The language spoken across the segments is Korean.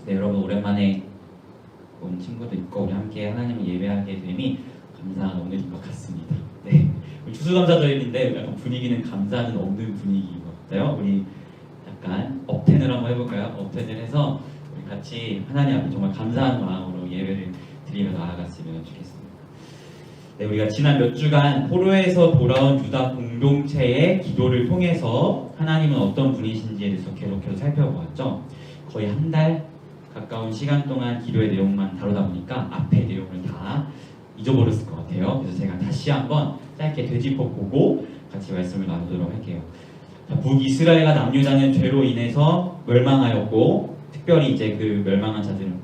네, 여러분 오랜만에 온 친구도 있고 우리 함께 하나님을 예배하게 됨이 감사한 오늘인 것 같습니다. 네, 추수감사절인데 약간 분위기는 감사는 없는 분위기인 것 같아요. 우리 약간 업텐을 한번 해볼까요? 업텐을 해서 우리 같이 하나님 앞에 정말 감사한 마음으로 예배를 드리며 나아갔으면 좋겠습니다. 네, 우리가 지난 몇 주간 포로에서 돌아온 유다 공동체의 기도를 통해서 하나님은 어떤 분이신지에 대해서 계속해서 살펴보았죠. 거의 한 달 가까운 시간 동안 기도의 내용만 다루다 보니까 앞에 내용을 다 잊어버렸을 것 같아요. 그래서 제가 다시 한번 짧게 되짚어보고 같이 말씀을 나누도록 할게요. 북이스라엘과 남유다는 죄로 인해서 멸망하였고, 특별히 이제 그 멸망한 자들은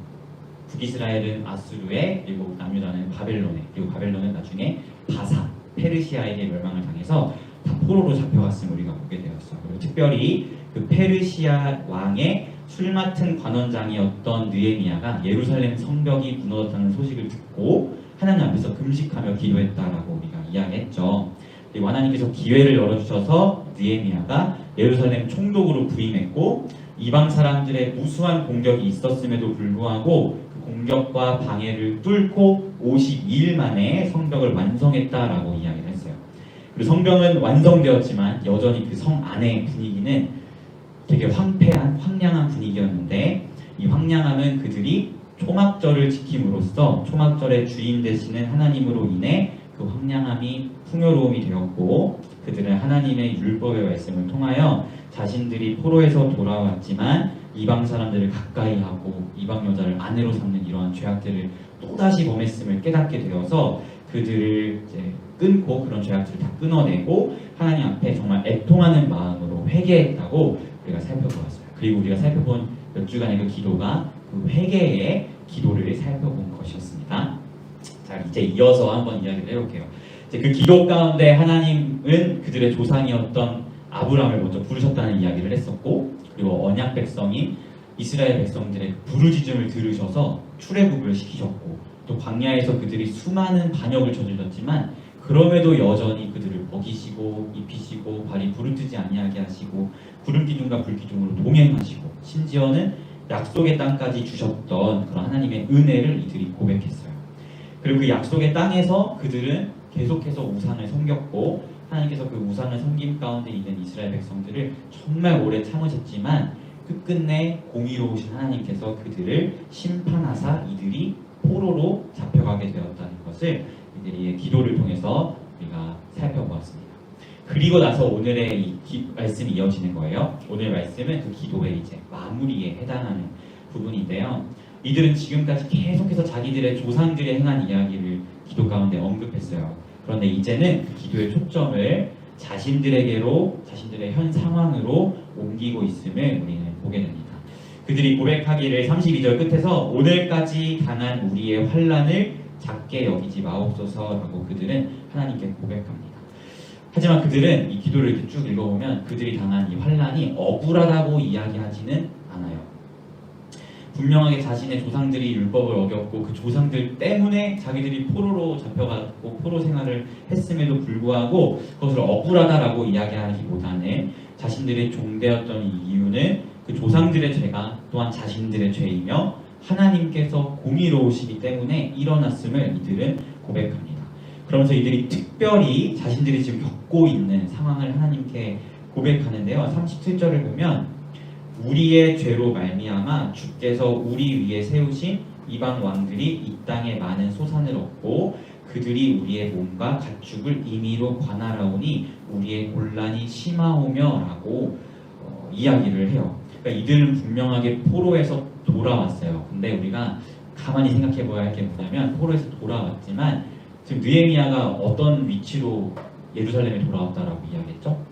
북이스라엘은 아수르에, 그리고 남유다는 바벨론에, 그리고 바벨론은 나중에 바사, 페르시아에게 멸망을 당해서 다 포로로 잡혀갔음을 우리가 보게 되었어요. 그리고 특별히 그 페르시아 왕의 술 맡은 관원장이었던 느헤미야가 예루살렘 성벽이 무너졌다는 소식을 듣고 하나님 앞에서 금식하며 기도했다라고 우리가 이야기했죠. 그리고 하나님께서 기회를 열어주셔서 느헤미야가 예루살렘 총독으로 부임했고, 이방 사람들의 무수한 공격이 있었음에도 불구하고 그 공격과 방해를 뚫고 52일 만에 성벽을 완성했다라고 이야기를 했어요. 그리고 성벽은 완성되었지만 여전히 그 성 안의 분위기는 되게 황량한 분위기였는데, 이 황량함은 그들이 초막절을 지킴으로써 초막절의 주인 되시는 하나님으로 인해 그 황량함이 풍요로움이 되었고, 그들은 하나님의 율법의 말씀을 통하여 자신들이 포로에서 돌아왔지만 이방 사람들을 가까이 하고 이방 여자를 아내로 삼는 이러한 죄악들을 또다시 범했음을 깨닫게 되어서 그들을 이제 끊고, 그런 죄악들을 다 끊어내고 하나님 앞에 정말 애통하는 마음으로 회개했다고 우리가 살펴보았어요. 그리고 우리가 살펴본 몇 주간의 그 기도가 그 회개의 기도를 살펴본 것이었습니다. 자, 이제 이어서 한번 이야기를 해볼게요. 이제 그 기도 가운데 하나님은 그들의 조상이었던 아브라함을 먼저 부르셨다는 이야기를 했었고, 그리고 언약 백성인 이스라엘 백성들의 부르짖음을 들으셔서 출애굽을 시키셨고, 또 광야에서 그들이 수많은 반역을 저질렀지만 그럼에도 여전히 그들을 먹이시고 입히시고 발이 부르뜨지 아니하게 하시고 구름 기둥과 불 기둥으로 동행하시고 심지어는 약속의 땅까지 주셨던 그런 하나님의 은혜를 이들이 고백했어요. 그리고 그 약속의 땅에서 그들은 계속해서 우상을 섬겼고, 하나님께서 그 우상을 섬김 가운데 있는 이스라엘 백성들을 정말 오래 참으셨지만 끝끝내 공의로우신 하나님께서 그들을 심판하사 이들이 포로로 잡혀가게 되었다는 것을 이들의 기도를 통해서 우리가 살펴보았습니다. 그리고 나서 오늘의 이 말씀이 이어지는 거예요. 오늘 말씀은 그 기도의 이제 마무리에 해당하는 부분인데요. 이들은 지금까지 계속해서 자기들의 조상들의 행한 이야기를 기도 가운데 언급했어요. 그런데 이제는 그 기도의 초점을 자신들에게로, 자신들의 현 상황으로 옮기고 있음을 우리는 보게 됩니다. 그들이 고백하기를 32절 끝에서 오늘까지 당한 우리의 환난을 작게 여기지 마옵소서라고 그들은 하나님께 고백합니다. 하지만 그들은 이 기도를 이렇게 쭉 읽어보면 그들이 당한 이 환난이 억울하다고 이야기하지는 않아요. 분명하게 자신의 조상들이 율법을 어겼고 그 조상들 때문에 자기들이 포로로 잡혀갔고 포로 생활을 했음에도 불구하고 그것을 억울하다라고 이야기하기보다는 자신들의 종되었던 이유는 그 조상들의 죄가 또한 자신들의 죄이며 하나님께서 공의로우시기 때문에 일어났음을 이들은 고백합니다. 그러면서 이들이 특별히 자신들이 지금 겪고 있는 상황을 하나님께 고백하는데요. 37절을 보면 우리의 죄로 말미암아 주께서 우리 위에 세우신 이방 왕들이 이 땅에 많은 소산을 얻고 그들이 우리의 몸과 가축을 임의로 관할하오니 우리의 곤란이 심하오며 라고 이야기를 해요. 그러니까 이들은 분명하게 포로에서 돌아왔어요. 근데 우리가 가만히 생각해 봐야 할 게 뭐냐면 포로에서 돌아왔지만 지금 느헤미야가 어떤 위치로 예루살렘에 돌아왔다라고 이야기했죠?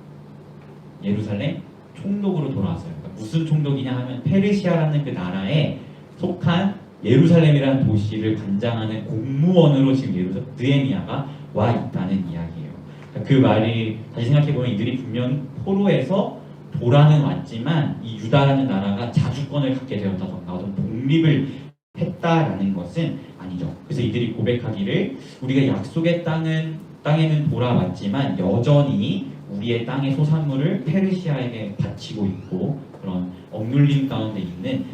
예루살렘 총독으로 돌아왔어요. 그러니까 무슨 총독이냐 하면 페르시아라는 그 나라에 속한 예루살렘이라는 도시를 관장하는 공무원으로 지금 느헤미야가 와 있다는 이야기예요. 그러니까 그 말이 다시 생각해 보면 이들이 분명히 포로에서 돌아는 왔지만 이 유다라는 나라가 자주권을 갖게 되었다던가 어떤 독립을 했다라는 것은 아니죠. 그래서 이들이 고백하기를 우리가 약속의 땅에는 돌아왔지만 여전히 우리의 땅의 소산물을 페르시아에게 바치고 있고 그런 억눌림 가운데 있는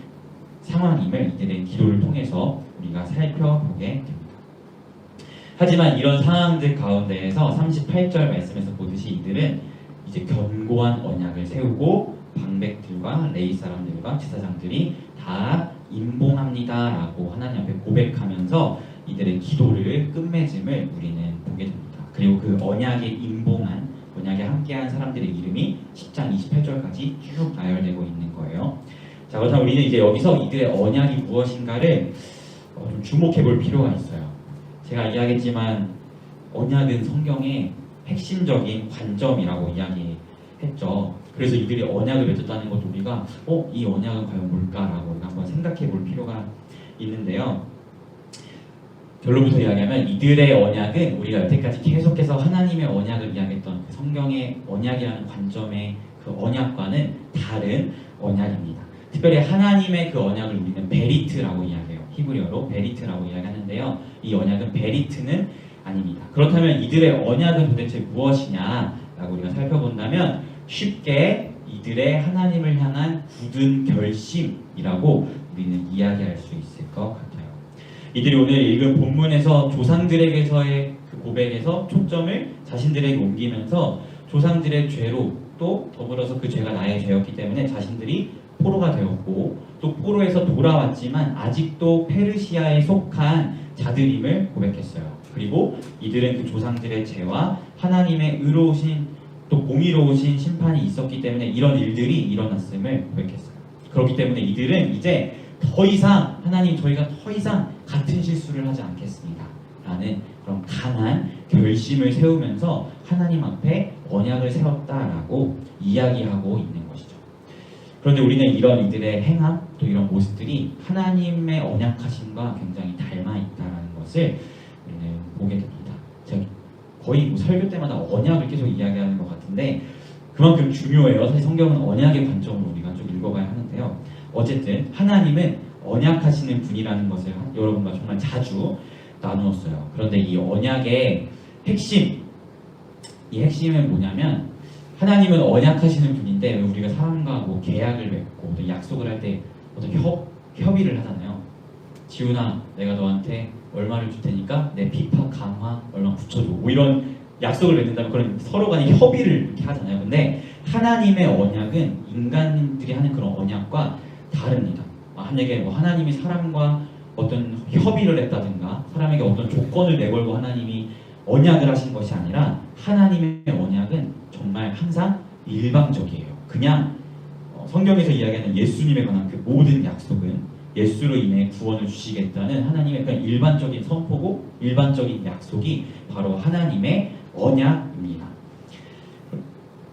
상황임을 이들의 기도를 통해서 우리가 살펴보게 됩니다. 하지만 이런 상황들 가운데에서 38절 말씀에서 보듯이 이들은 이제 견고한 언약을 세우고 방백들과 레위 사람들과 제사장들이 다 임봉합니다라고 하나님 앞에 고백하면서 이들의 기도를 끝맺음을 우리는 보게 됩니다. 그리고 그 언약에 임봉한, 언약에 함께한 사람들의 이름이 10장 28절까지 쭉 나열되고 있는 거예요. 자, 그렇다면 우리는 이제 여기서 이들의 언약이 무엇인가를 좀 주목해 볼 필요가 있어요. 제가 이야기했지만 언약은 성경의 핵심적인 관점이라고 이야기했죠. 그래서 이들이 언약을 맺었다는 것도 우리가 이 언약은 과연 뭘까라고 우리가 한번 생각해 볼 필요가 있는데요. 결론부터 이야기하면 이들의 언약은 우리가 여태까지 계속해서 하나님의 언약을 이야기했던 그 성경의 언약이라는 관점의 그 언약과는 다른 언약입니다. 특별히 하나님의 그 언약을 우리는 베리트라고 이야기해요. 히브리어로 베리트라고 이야기하는데요. 이 언약은 베리트는 아닙니다. 그렇다면 이들의 언약은 도대체 무엇이냐라고 우리가 살펴본다면 쉽게 이들의 하나님을 향한 굳은 결심이라고 우리는 이야기할 수 있을 것 같아요. 이들이 오늘 읽은 본문에서 조상들에게서의 그 고백에서 초점을 자신들에게 옮기면서 조상들의 죄로 또 더불어서 그 죄가 나의 죄였기 때문에 자신들이 포로가 되었고 또 포로에서 돌아왔지만 아직도 페르시아에 속한 자들임을 고백했어요. 그리고 이들은 그 조상들의 죄와 하나님의 의로우신 또 공의로우신 심판이 있었기 때문에 이런 일들이 일어났음을 고백했어요. 그렇기 때문에 이들은 이제 더 이상 하나님 저희가 더 이상 같은 실수를 하지 않겠습니다 라는 그런 강한 결심을 세우면서 하나님 앞에 언약을 세웠다라고 이야기하고 있는 것이죠. 그런데 우리는 이런 이들의 행함 또 이런 모습들이 하나님의 언약하심과 굉장히 닮아 있다는 것을 우리는 보게 됩니다. 제가 거의 설교 때마다 언약을 계속 이야기하는 것 같은데 그만큼 중요해요. 사실 성경은 언약의 관점으로 우리가 좀 읽어봐야 하는데요. 어쨌든 하나님은 언약하시는 분이라는 것을 여러분과 정말 자주 나누었어요. 그런데 이 언약의 핵심, 이 핵심은 뭐냐면 하나님은 언약하시는 분인데 우리가 사람과 뭐 계약을 맺고 또 약속을 할 때 어떤 협의를 하잖아요. 지훈아, 내가 너한테 얼마를 줄 테니까 내 피파 강화 얼마 붙여줘. 뭐 이런 약속을 맺는다면 그런 서로 간에 협의를 이렇게 하잖아요. 근데 하나님의 언약은 인간들이 하는 그런 언약과 다릅니다. 만약에 뭐 하나님이 사람과 어떤 협의를 했다든가 사람에게 어떤 조건을 내걸고 하나님이 언약을 하신 것이 아니라 하나님의 언약은 정말 항상 일방적이에요. 그냥 성경에서 이야기하는 예수님에 관한 그 모든 약속은 예수로 인해 구원을 주시겠다는 하나님의 그냥 일반적인 선포고 일반적인 약속이 바로 하나님의 언약입니다.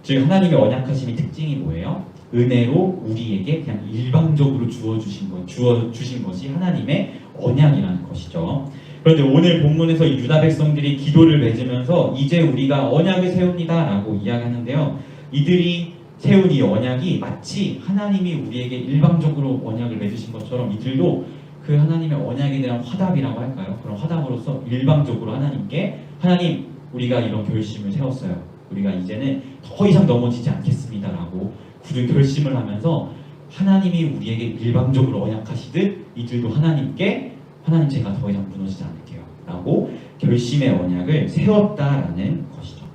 즉 하나님의 언약하심의 특징이 뭐예요? 은혜로 우리에게 그냥 일방적으로 주어주신 것이 하나님의 언약이라는 것이죠. 그런데 오늘 본문에서 이 유다 백성들이 기도를 맺으면서 이제 우리가 언약을 세웁니다 라고 이야기하는데요. 이들이 세운 이 언약이 마치 하나님이 우리에게 일방적으로 언약을 맺으신 것처럼 이들도 그 하나님의 언약에 대한 화답이라고 할까요? 그런 화답으로서 일방적으로 하나님께 하나님 우리가 이런 결심을 세웠어요. 우리가 이제는 더 이상 넘어지지 않겠습니다 라고 굳은 결심을 하면서 하나님이 우리에게 일방적으로 언약하시듯 이들도 하나님께 하나님 제가 더 이상 무너지지 않을게요 라고 결심의 언약을 세웠다라는 것이죠.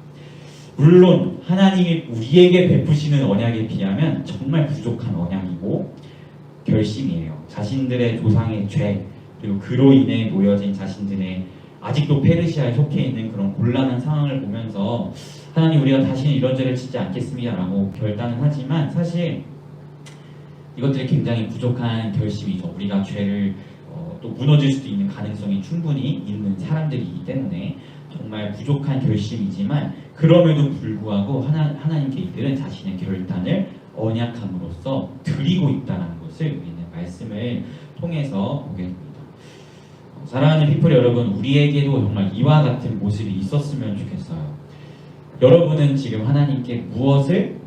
물론 하나님이 우리에게 베푸시는 언약에 비하면 정말 부족한 언약이고 결심이에요. 자신들의 조상의 죄 그리고 그로 인해 놓여진 자신들의 아직도 페르시아에 속해 있는 그런 곤란한 상황을 보면서 하나님 우리가 다시는 이런 죄를 짓지 않겠습니다 라고 결단은 하지만 사실 이것들이 굉장히 부족한 결심이죠. 우리가 죄를 또 무너질 수도 있는 가능성이 충분히 있는 사람들이기 때문에 정말 부족한 결심이지만 그럼에도 불구하고 하나님께 이들은 자신의 결단을 언약함으로써 드리고 있다는 것을 우리는 말씀을 통해서 보게 됩니다. 사랑하는 피플 여러분, 우리에게도 정말 이와 같은 모습이 있었으면 좋겠어요. 여러분은 지금 하나님께 무엇을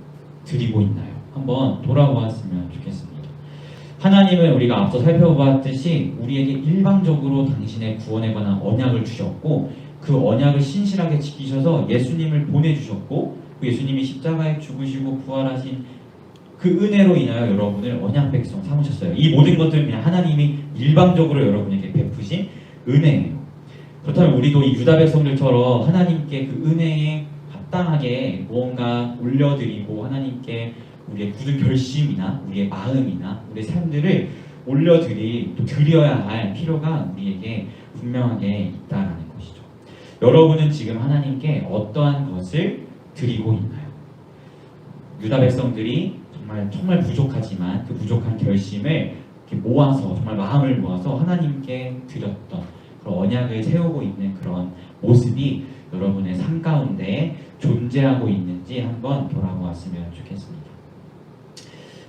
드리고 있나요? 한번 돌아보았으면 좋겠습니다. 하나님은 우리가 앞서 살펴보았듯이 우리에게 일방적으로 당신의 구원에 관한 언약을 주셨고 그 언약을 신실하게 지키셔서 예수님을 보내주셨고 그 예수님이 십자가에 죽으시고 부활하신 그 은혜로 인하여 여러분을 언약 백성 삼으셨어요. 이 모든 것들은 그냥 하나님이 일방적으로 여러분에게 베푸신 은혜예요. 그렇다면 우리도 이 유다 백성들처럼 하나님께 그 은혜에 합당하게 무언가 올려드리고 하나님께 우리의 굳은 결심이나 우리의 마음이나 우리의 삶들을 드려야 할 필요가 우리에게 분명하게 있다라는 것이죠. 여러분은 지금 하나님께 어떠한 것을 드리고 있나요? 유다 백성들이 정말 부족하지만 그 부족한 결심을 이렇게 모아서 정말 마음을 모아서 하나님께 드렸던 그런 언약을 세우고 있는 그런 모습이 여러분의 삶 가운데 존재하고 있는지 한번 돌아보았으면 좋겠습니다.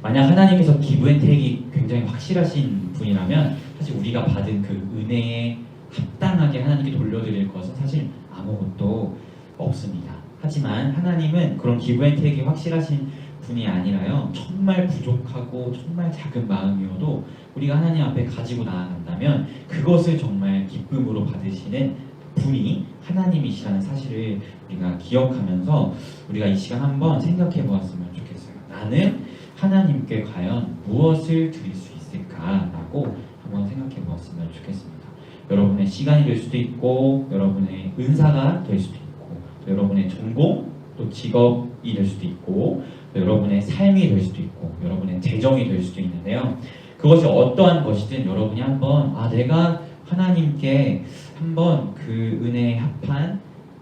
만약 하나님께서 기브앤테이크가 굉장히 확실하신 분이라면 사실 우리가 받은 그 은혜에 합당하게 하나님께 돌려드릴 것은 사실 아무것도 없습니다. 하지만 하나님은 그런 기브앤테이크가 확실하신 분이 아니라요, 정말 부족하고 정말 작은 마음이어도 우리가 하나님 앞에 가지고 나아간다면 그것을 정말 기쁨으로 받으시는 분이 하나님이시라는 사실을 우리가 기억하면서 우리가 이 시간 한번 생각해 보았으면 좋겠어요. 나는 하나님께 과연 무엇을 드릴 수 있을까라고 한번 생각해 보았으면 좋겠습니다. 여러분의 시간이 될 수도 있고, 여러분의 은사가 될 수도 있고, 또 여러분의 전공, 또 직업이 될 수도 있고, 또 여러분의 삶이 될 수도 있고, 여러분의 재정이 될 수도 있는데요. 그것이 어떠한 것이든 여러분이 한번 내가 하나님께 한번 그 은혜에 합한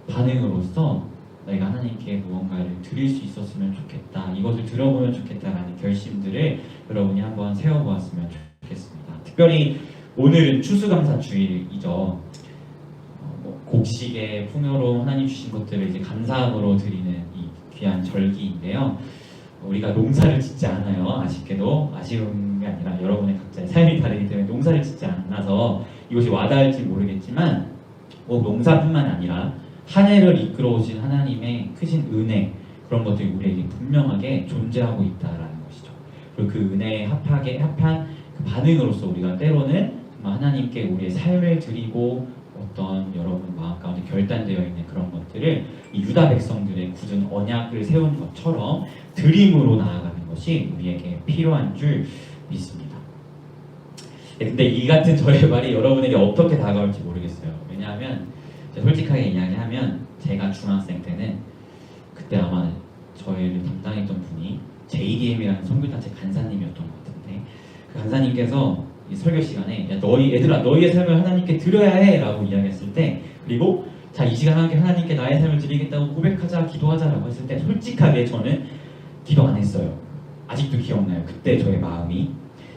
반응으로서 내가 하나님께 무언가를 드릴 수 있었으면 좋겠다, 이것을 들어보면 좋겠다라는 결심들을 여러분이 한번 세워보았으면 좋겠습니다. 특별히 오늘은 추수감사 주일이죠. 곡식의 풍요로 하나님 주신 것들을 이제 감사함으로 드리는 이 귀한 절기인데요. 우리가 농사를 짓지 않아요. 아쉽게도. 아쉬운 게 아니라 여러분의 각자의 삶이 다르기 때문에 농사를 짓지 않아서 이것이 와닿을지 모르겠지만, 농사뿐만 아니라 한 해를 이끌어 오신 하나님의 크신 은혜, 그런 것들이 우리에게 분명하게 존재하고 있다라는 것이죠. 그리고 그 은혜에 합한 그 반응으로서 우리가 때로는 정말 하나님께 우리의 삶을 드리고 어떤 여러분 마음 가운데 결단되어 있는 그런 것들을 이 유다 백성들의 굳은 언약을 세운 것처럼 드림으로 나아가는 것이 우리에게 필요한 줄 믿습니다. 근데 이 같은 저의 말이 여러분에게 어떻게 다가올지 모르겠어요. 왜냐하면 솔직하게 이야기하면 제가 중학생 때는 그때 아마 저희를 담당했던 분이 JDM이라는 선교단체 간사님이었던 것 같은데, 그 간사님께서 이 설교 시간에 얘들아 너희의 삶을 하나님께 드려야 해 라고 이야기했을 때, 그리고 자 이 시간 함께 하나님께 나의 삶을 드리겠다고 고백하자, 기도하자라고 했을 때 솔직하게 저는 기도 안 했어요. 아직도 기억나요. 그때 저의 마음이.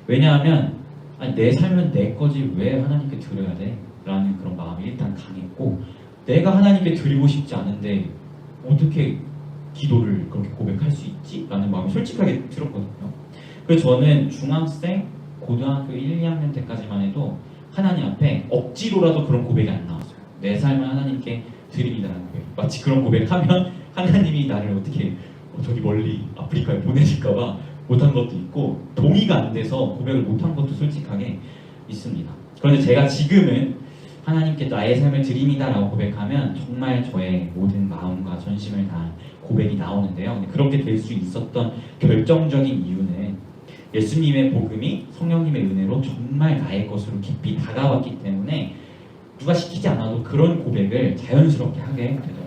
왜냐하면 내 삶은 내 거지 왜 하나님께 드려야 돼? 라는 그런 마음이 일단 강했고, 내가 하나님께 드리고 싶지 않은데 어떻게 기도를 그렇게 고백할 수 있지? 라는 마음이 솔직하게 들었거든요. 그래서 저는 중학생, 고등학교 1, 2학년 때까지만 해도 하나님 앞에 억지로라도 그런 고백이 안 나왔어요. 내 삶을 하나님께 드립니다라는 고백. 마치 그런 고백하면 하나님이 나를 어떻게 저기 멀리 아프리카에 보내실까봐 못한 것도 있고, 동의가 안 돼서 고백을 못한 것도 솔직하게 있습니다. 그런데 제가 지금은 하나님께 나의 삶을 드립니다라고 고백하면 정말 저의 모든 마음과 전심을 다한 고백이 나오는데요. 근데 그렇게 될 수 있었던 결정적인 이유는 예수님의 복음이 성령님의 은혜로 정말 나의 것으로 깊이 다가왔기 때문에 누가 시키지 않아도 그런 고백을 자연스럽게 하게 되더라고요.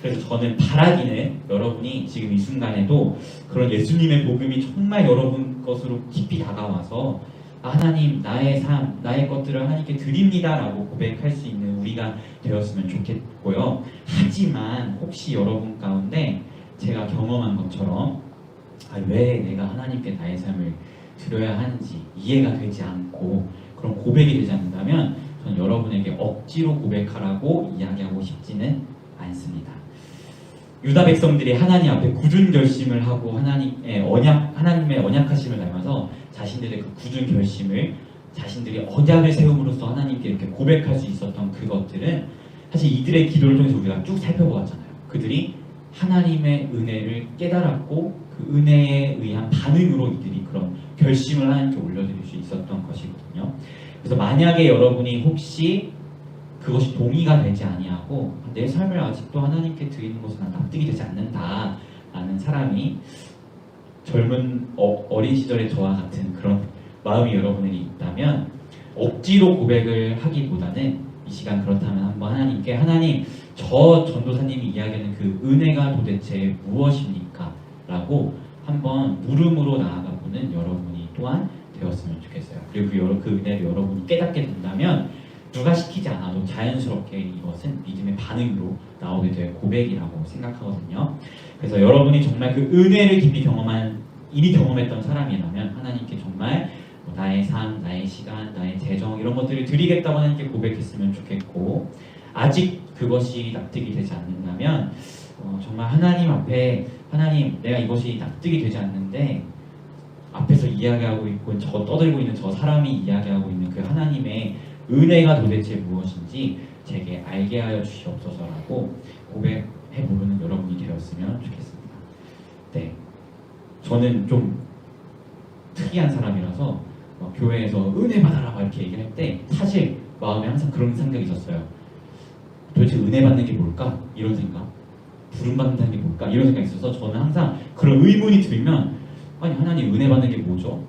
그래서 저는 바라기는 여러분이 지금 이 순간에도 그런 예수님의 복음이 정말 여러분 것으로 깊이 다가와서 하나님 나의 삶, 나의 것들을 하나님께 드립니다 라고 고백할 수 있는 우리가 되었으면 좋겠고요. 하지만 혹시 여러분 가운데 제가 경험한 것처럼 왜 내가 하나님께 나의 삶을 드려야 하는지 이해가 되지 않고 그런 고백이 되지 않는다면 저는 여러분에게 억지로 고백하라고 이야기하고 싶지는 않습니다. 유다 백성들이 하나님 앞에 굳은 결심을 하고 하나님의 언약하심을 닮아서 자신들의 그 굳은 결심을 자신들이 언약을 세움으로써 하나님께 이렇게 고백할 수 있었던 그것들은 사실 이들의 기도를 통해서 우리가 쭉 살펴보았잖아요. 그들이 하나님의 은혜를 깨달았고 그 은혜에 의한 반응으로 이들이 그런 결심을 하나님께 올려드릴 수 있었던 것이거든요. 그래서 만약에 여러분이 혹시 그것이 동의가 되지 아니하고 내 삶을 아직도 하나님께 드리는 것은 납득이 되지 않는다라는 사람이 젊은 어린 시절의 저와 같은 그런 마음이 여러분에게 있다면 억지로 고백을 하기보다는 이 시간 그렇다면 한번 하나님께 하나님 저 전도사님이 이야기하는 그 은혜가 도대체 무엇입니까? 라고 한번 물음으로 나아가 보는 여러분이 또한 되었으면 좋겠어요. 그리고 그 은혜를 여러분이 깨닫게 된다면 누가 시키지 않아도 자연스럽게 이것은 믿음의 반응으로 나오게 될 고백이라고 생각하거든요. 그래서 여러분이 정말 그 은혜를 깊이 이미 경험했던 사람이라면 하나님께 정말 나의 삶, 나의 시간, 나의 재정 이런 것들을 드리겠다고 하나님께 고백했으면 좋겠고 아직 그것이 납득이 되지 않는다면 정말 하나님 앞에 하나님 내가 이것이 납득이 되지 않는데 앞에서 이야기하고 있고 떠들고 있는 저 사람이 이야기하고 있는 그 하나님의 은혜가 도대체 무엇인지 제게 알게 하여 주시옵소서라고 고백해 보는 여러분이 되었으면 좋겠습니다. 네, 저는 좀 특이한 사람이라서 교회에서 은혜 받아라 이렇게 얘기할 때 사실 마음에 항상 그런 생각이 있었어요. 도대체 은혜 받는 게 뭘까? 이런 생각. 부름 받는다는 게 뭘까? 이런 생각이 있어서 저는 항상 그런 의문이 들면 아니 하나님 은혜 받는 게 뭐죠?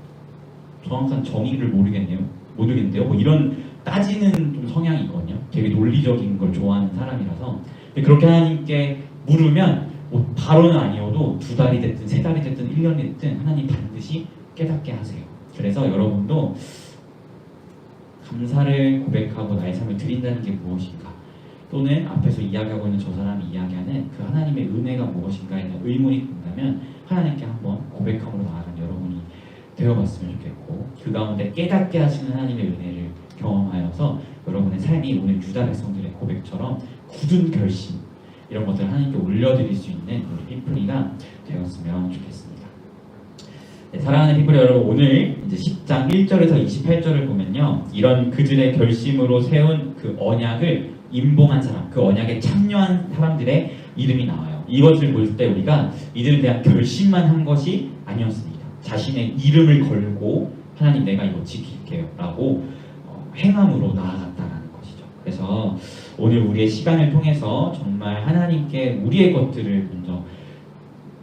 저 항상 정의를 모르겠는데요. 뭐 이런 따지는 좀 성향이 있거든요. 되게 논리적인 걸 좋아하는 사람이라서 그렇게 하나님께 물으면 뭐 바로는 아니어도 2달이 됐든 3달이 됐든 1년이 됐든 하나님 반드시 깨닫게 하세요. 그래서 여러분도 감사를 고백하고 나의 삶을 드린다는 게 무엇인가 또는 앞에서 이야기하고 있는 저 사람이 이야기하는 그 하나님의 은혜가 무엇인가에 대한 의문이 든다면 하나님께 한번 고백함으로 나아간 여러분이 되어봤으면 좋겠고 그 가운데 깨닫게 하시는 하나님의 은혜를 경험하여서 여러분의 삶이 오늘 유다 백성들의 고백처럼 굳은 결심 이런 것들을 하나님께 올려드릴 수 있는 우리 피플리가 되었으면 좋겠습니다. 네, 사랑하는 피플리 여러분 오늘 이제 10장 1절에서 28절을 보면요 이런 그들의 결심으로 세운 그 언약을 임봉한 사람 그 언약에 참여한 사람들의 이름이 나와요. 이것을 볼 때 우리가 이들에 대한 결심만 한 것이 아니었습니다. 자신의 이름을 걸고 하나님 내가 이거 지킬게요 라고 행함으로 나아갔다는 것이죠. 그래서 오늘 우리의 시간을 통해서 정말 하나님께 우리의 것들을 먼저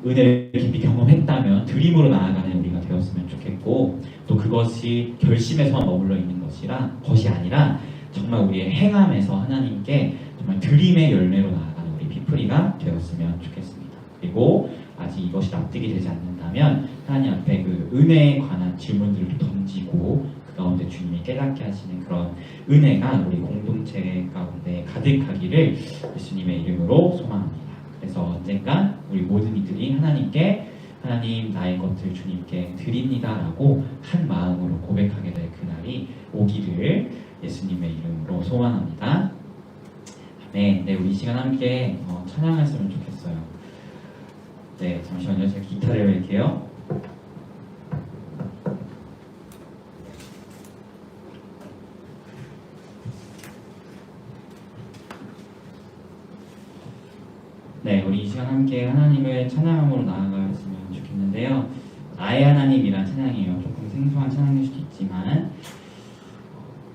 은혜를 깊이 경험했다면 드림으로 나아가는 우리가 되었으면 좋겠고 또 그것이 결심에서만 머물러 있는 것이 아니라 정말 우리의 행함에서 하나님께 정말 드림의 열매로 나아가는 우리 피플이가 되었으면 좋겠습니다. 그리고 아직 이것이 납득이 되지 않는다면 하나님 앞에 그 은혜에 관한 질문들을 던지고 그 가운데 주님이 깨닫게 하시는 그런 은혜가 우리 공동체 가운데 가득하기를 예수님의 이름으로 소망합니다. 그래서 언젠가 우리 모든 이들이 하나님께 하나님 나의 것들 주님께 드립니다 라고 한 마음으로 고백하게 될 그날이 오기를 예수님의 이름으로 소망합니다. 네, 우리 이 시간 함께 찬양했으면 좋겠어요. 네, 잠시만요. 제가 기타를 할게요. 네, 우리 이 시간 함께 하나님을 찬양함으로 나아가셨으면 좋겠는데요. 나의 하나님이란 찬양이에요. 조금 생소한 찬양일 수도 있지만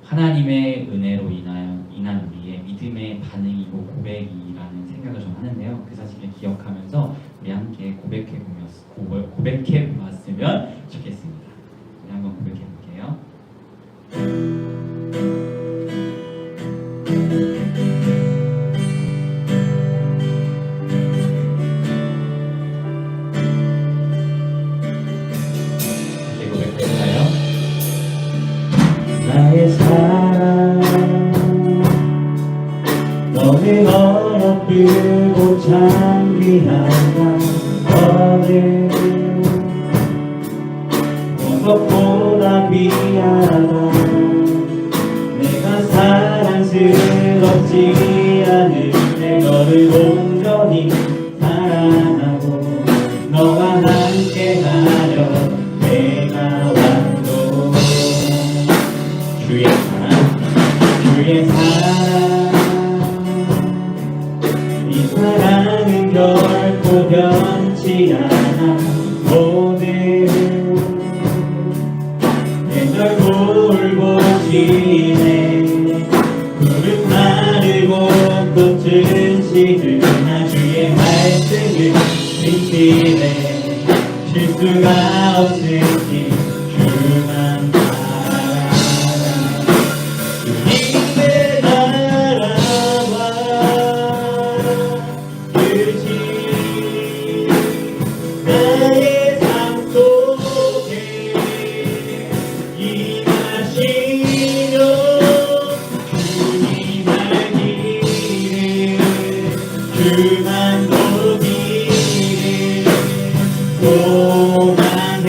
하나님의 은혜로 인한 우리의 믿음의 반응이고 고백이라는 생각을 좀 하는데요. 그 사실을 기억하면서 우리 함께 고백해 보았으면 좋겠습니다. 우리 한번 고백해 볼게요. 나의 사랑 너의 어렵고 창피하다 너를 무엇보다 귀하다 내가 사랑스럽지 않은데 너를 온전히 사랑하고 너와 함께하려 내가 왔노 주의 사랑 이 사랑은 결코 변치 않아 오늘 내 얼굴 보시네 푸른 마르고 꽃은 시드나 주의 말씀을 지키네 실수 수가 없으니 주만 바라라. 주님의 나라와 뜻이 나의 삶 속에 임하시며 주님 알기를 주만 보기를 소망해.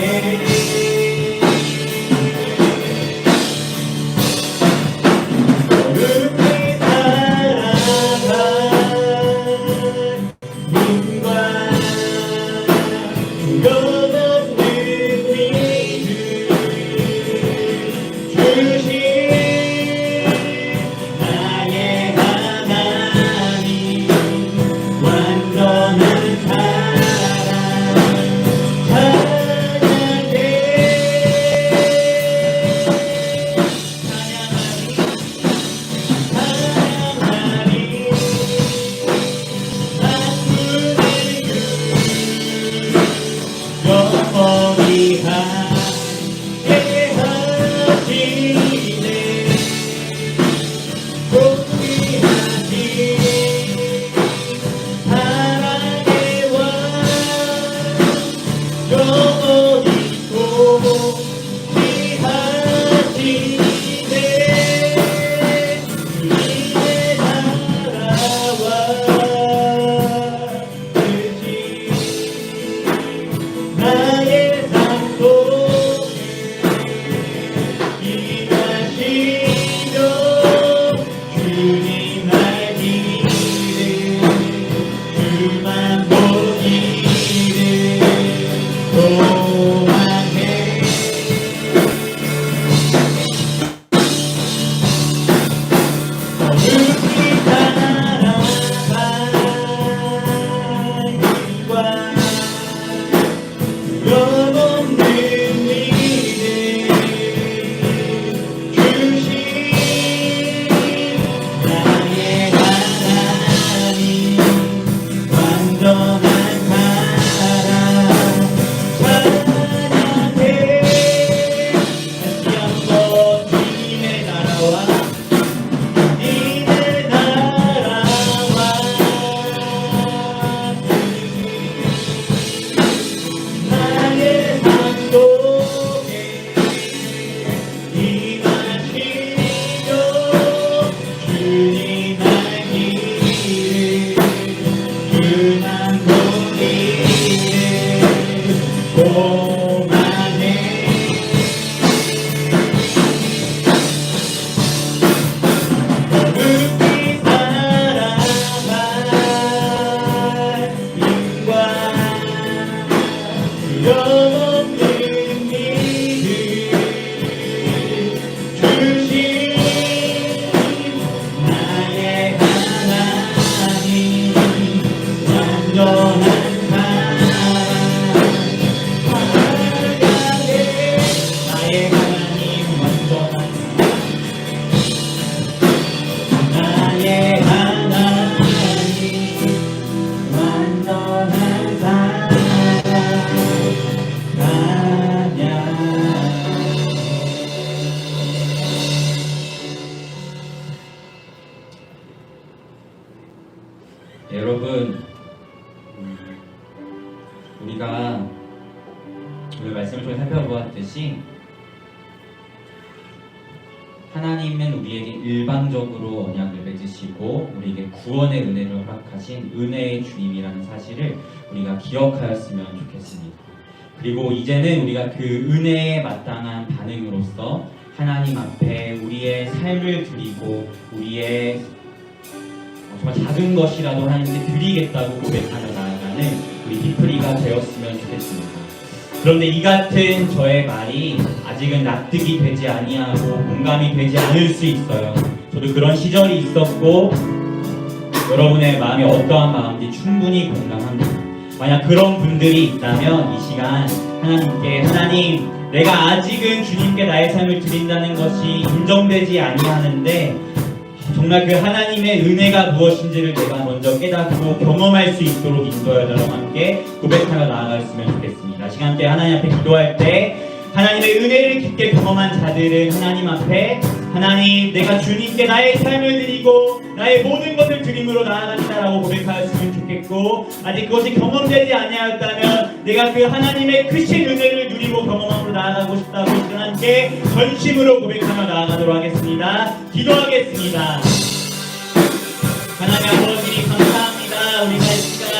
어렵게 살아간 님과 두려워없는 믿음 주신 나의 하나님 완전한 사랑 찬양해. 찬양하리 만군의 주 영원히 함께 하시네. 존귀하신 사랑의 왕 영원히 존귀하시네. 주님의 나라와 뜻이 나의 삶 속에 임하시며 주님 알기를 주만 보기를 소망해. 어둠이 살아간 길과 두려움없는 믿음 주신 나의 하나님 완전한 사랑 찬양해. 다시 한번 주님의 나라와 주님의 나라와 나의 삶 속에 임하시며 주님 알기를 주만 보기를 소망해. 어렵게 살아간 님과 두려움없는 믿음 주신 나의 하나님 완전한 사랑 찬양해. 나의 하나님 완전한 나의 하나님 완전한 사랑 찬양. 여러분, 우리가 오늘 말씀을 통해 살펴보았듯이 하나님은 우리에게 일방적으로 언약을 맺으시고 우리에게 구원의 은혜를 허락하신 은혜의 주님이라는 사실을 우리가 기억하였으면 좋겠습니다. 그리고 이제는 우리가 그 은혜에 마땅한 반응으로서 하나님 앞에 우리의 삶을 드리고 우리의 정말 작은 것이라도 하나님께 드리겠다고 고백하며 나아가는 우리 디프리가 되었으면 좋겠습니다. 그런데 이 같은 저의 말이 아직은 납득이 되지 아니하고 공감이 되지 않을 수 있어요. 저도 그런 시절이 있었고 여러분의 마음이 어떠한 마음인지 충분히 공감합니다. 만약 그런 분들이 있다면 이 시간 하나님께 하나님, 내가 아직은 주님께 나의 삶을 드린다는 것이 인정되지 아니하는데 정말 그 하나님의 은혜가 무엇인지를 내가 먼저 깨닫고 경험할 수 있도록 인도하여 저와 함께 고백하며 나아갔으면 좋겠습니다. 같이 함께 하나님 앞에 기도할 때 하나님의 은혜를 깊게 경험한 자들은 하나님 앞에 하나님 내가 주님께 나의 삶을 드리고 나의 모든 것을 드림으로 나아간다라고 고백하였으면 좋겠고 아직 그것이 경험되지 아니하였다면 내가 그 하나님의 크신 은혜를 누리고 경험함으로 나아가고 싶다고 함께 전심으로 고백하며 나아가도록 하겠습니다. 기도하겠습니다. 하나님 아버지 감사합니다. 우리가 이 시간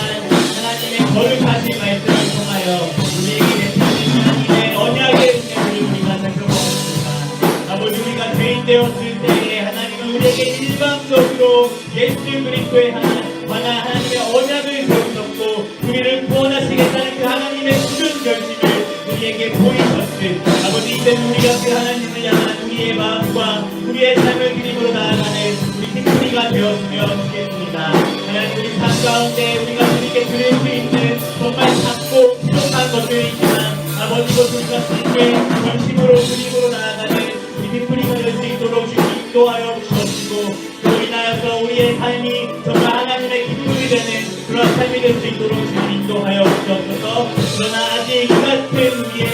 하나님의 거룩하신 말씀을 통하여 우리에게 베푸신 하나님의 언약의 은혜를 우리가 살펴보았습니다. 아버지 우리가 죄인 되었을 때에 하나님은 우리에게 일방적으로 예수 그리스도의 하나님의 언약을 세우셨고 우리를 구원하시겠다는 그 하나님의 굳은 결심을 우리에게 보이셨을 아버지 이제는 우리가 그 하나님을 향한 우리의 마음과 우리의 삶을 그림으로 나아가는 우리 팀플이가 되었으면 좋겠습니다. 하나님 우리 삶 가운데 우리가 주님께 드릴 수 있는 정말 작고 부족한 것들이지만 아버지 것 우리가 주님께 전심으로 그림으로 나아가는 우리 팀플이가 될 수 있도록 주님 인도하여 주시옵시고 그로 인하여서 우리의 삶이 정말 하나님의 기쁨이 되는 그런 삶이 될 수 있도록 주님 인도하여 주옵소서. 그러나 아직 이 같은 우리의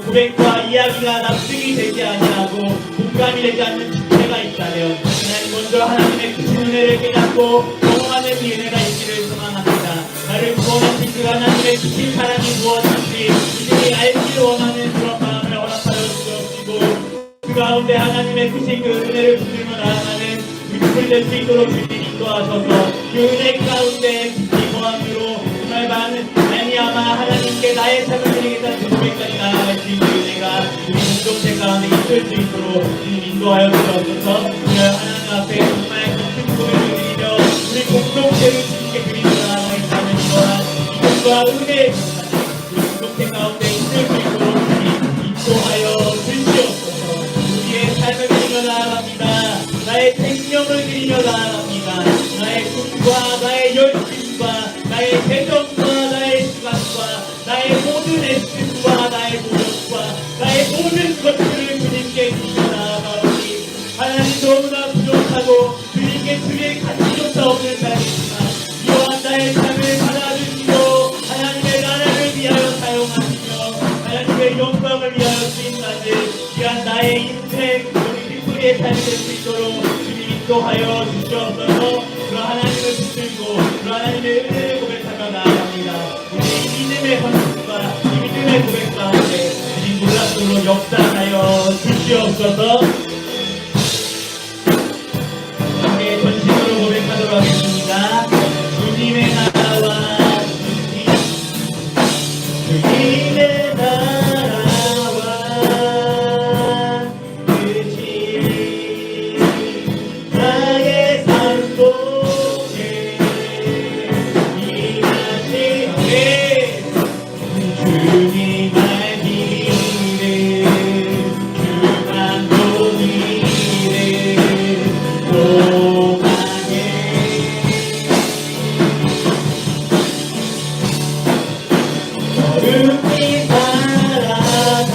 고백과 이야기가 납득이 되지 아니하고 공감이 되지 않는 지체가 있다면 하나님 먼저 하나님의 크신 은혜를 깨닫고 경험하는 이 은혜가 있기를 소망합니다. 나를 구원하신 그 하나님의 크신 사랑이 무엇인지 이들이 알기를 원하는 그런 마음을 허락하여 주옵시고 그 가운데 하나님의 크신 그 은혜를 붙들며 나아가는 우리 될 수 있도록 주님 인도하셔서 그 은혜 가운데 깊이 거함으로 정말 많은 아니야마 하나님께 나의 삶을 드리겠다는 그 고백까지 나아갈 수 있는 은혜가 우리 공동체 가운데 있을 수 있도록 주님 인도하여 주옵소서. 우리 하나님 앞에 정말 깊은 고백을 드리며 우리 공동체를 주님께 드리며 나아가겠다는 이러한 이것과 은혜의 경사는 우리 공동체 가운데 있을 수 있도록 주님 인도하여 주시옵소서. 우리의 삶을 드리며 나아갑니다. 나의 생명을 드리며 나아갑니다. 나의 꿈과 나의 열심과 나의 재정과 나의 시간과 나의 모든 애씀과 나의 노력과 나의 모든 것들을 주님께 드리며 나아가오니 하나님 너무나 부족하고 주님께 드릴 가치조차 없는 삶이지만 이러한 나의 삶을 받아주시고 하나님의 나라를 위하여 사용하시며 하나님의 영광을 위하여 쓰임받을 귀한 나의 인생 우리의 삶이 될 수 있도록 주님 인도하여 주시옵소서. 그런 하나님을 붙들고 그런 하나님의 은혜를 고백하며 나아갑니다. 우리 믿음의 헌신과 이 믿음의 고백 가운데 주님 놀랍도록 역사하여 주시옵소서. 함께 전심으로 고백하도록 하겠습니다. 주님의 나라와 주님의 나라와 나의 삶 속에 임하시네 주님 알기를 주만 보기를 동하게 거룩히 살아갈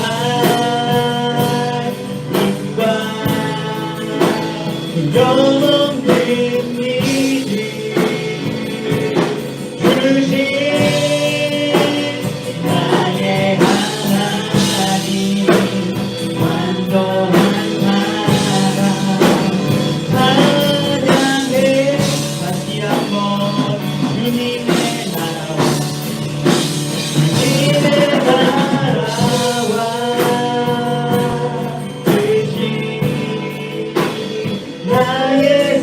힘과 영원한 믿음 주신 나의 하나님 완전한 사랑 찬양해 다시 한번 주님의 나라와 주님의 나라와 대신 나의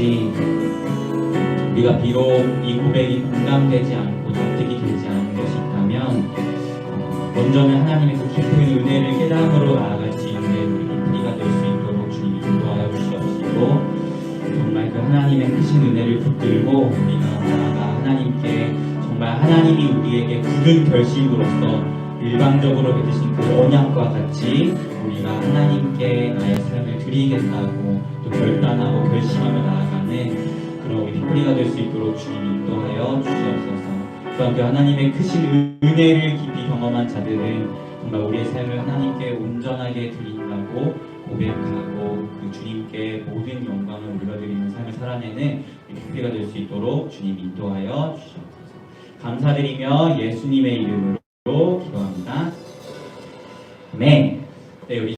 같이 우리가 비록 이 고백이 공감되지 않고 납득이 되지 않는 것이 있다면 먼저는 하나님의 그 깊은 은혜를 깨달음으로 나아갈 수 있는 우리 피리가 될 수 있도록 주님이 인도하여 주시옵시고 정말 그 하나님의 크신 은혜를 붙들고 우리가 나아가 하나님께 정말 하나님이 우리에게 굳은 결심으로써 일방적으로 맺으신 그 언약과 같이 우리가 하나님께 나의 삶을 드리겠다고 또 결단하고 결심하며 나아가는 그런 우리 피리가 될 수 있도록 주님 인도하여 주시옵소서. 또한 그 하나님의 크신 은혜를 깊이 경험한 자들은 정말 우리의 삶을 하나님께 온전하게 드린다고 고백하고 그 주님께 모든 영광을 올려드리는 삶을 살아내는 피리가 될 수 있도록 주님 인도하여 주시옵소서. 감사드리며 예수님의 이름으로 기도합니다. 아멘. 네, 우리